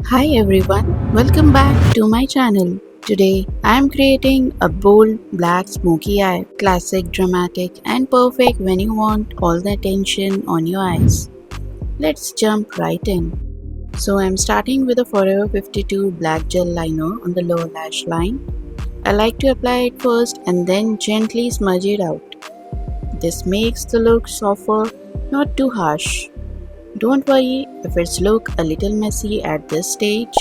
Hi everyone, welcome back to my channel. Today I am creating a bold black smoky eye, classic, dramatic and perfect when you want all the attention on your eyes. Let's jump right in. So I am starting with a Forever 52 black gel liner on the lower lash line. I like to apply it first and then gently smudge it out. This makes the look softer, not too harsh. Don't worry if it's look a little messy at this stage.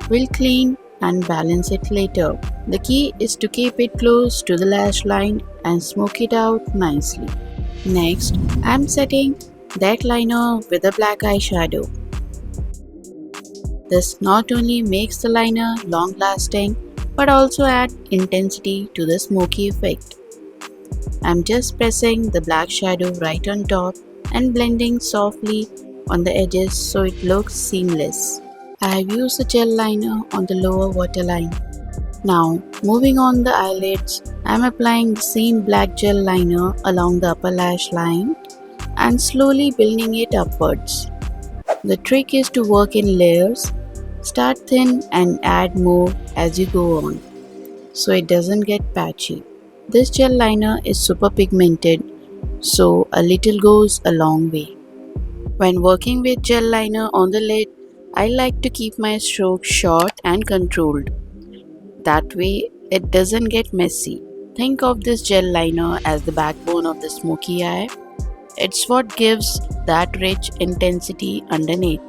We'll clean and balance it later. The key is to keep it close to the lash line and smoke it out nicely. Next, I'm setting that liner with a black eyeshadow. This not only makes the liner long lasting but also add intensity to the smoky effect. I'm just pressing the black shadow right on top and blending softly on the edges so it looks seamless. I have used a gel liner on the lower waterline. Now, moving on the eyelids, I am applying the same black gel liner along the upper lash line and slowly building it upwards. The trick is to work in layers. Start thin and add more as you go on, so it doesn't get patchy. This gel liner is super pigmented, so a little goes a long way. When working with gel liner on the lid, I like to keep my strokes short and controlled. That way, it doesn't get messy. Think of this gel liner as the backbone of the smoky eye. It's what gives that rich intensity underneath.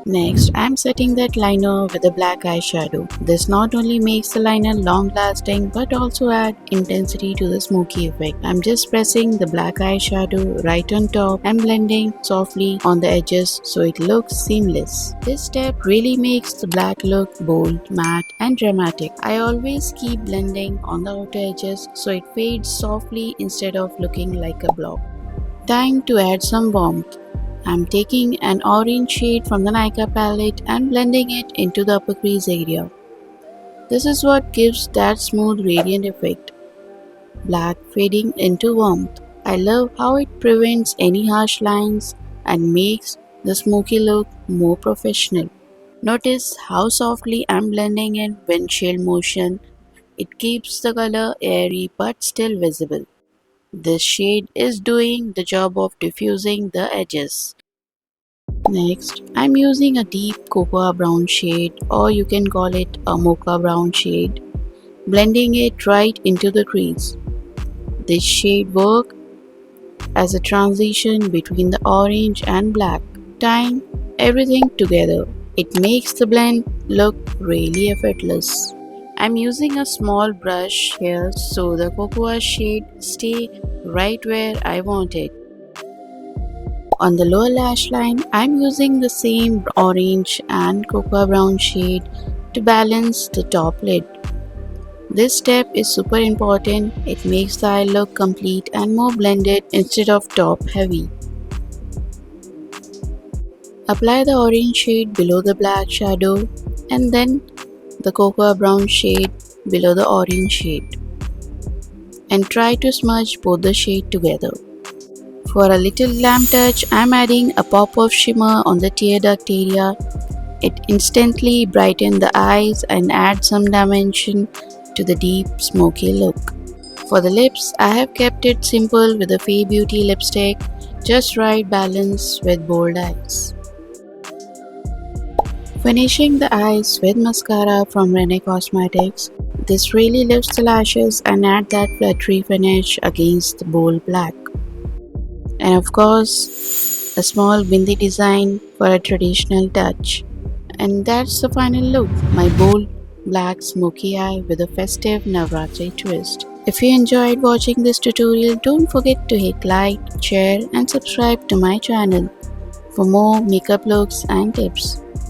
Next, I'm setting that liner with a black eyeshadow. This not only makes the liner long lasting but also add intensity to the smoky effect. I'm just pressing the black eyeshadow right on top and blending softly on the edges so it looks seamless. This step really makes the black look bold, matte and dramatic. I always keep blending on the outer edges so it fades softly instead of looking like a blob. Time to add some warmth. I'm taking an orange shade from the Nika palette and blending it into the upper crease area. This is what gives that smooth radiant effect. Black fading into warmth. I love how it prevents any harsh lines and makes the smoky look more professional. Notice how softly I'm blending in windshield motion. It keeps the color airy but still visible. This shade is doing the job of diffusing the edges. Next, I'm using a deep cocoa brown shade, or you can call it a mocha brown shade, blending it right into the crease. This shade works as a transition between the orange and black, tying everything together. It makes the blend look really effortless. I'm using a small brush here so the cocoa shade stay right where I want it. On the lower lash line, I'm using the same orange and cocoa brown shade to balance the top lid. This step is super important. It makes the eye look complete and more blended instead of top heavy. Apply the orange shade below the black shadow and then the cocoa brown shade below the orange shade. And try to smudge both the shade together. For a little glam touch, I'm adding a pop of shimmer on the tear duct area. It instantly brightens the eyes and adds some dimension to the deep smoky look. For the lips, I have kept it simple with a Fay Beauty lipstick, just right balance with bold eyes. Finishing the eyes with mascara from Rene Cosmetics. This really lifts the lashes and adds that fluttery finish against the bold black. And of course, a small bindi design for a traditional touch. And that's the final look, my bold black smoky eye with a festive Navratri twist. If you enjoyed watching this tutorial, don't forget to hit like, share and subscribe to my channel for more makeup looks and tips.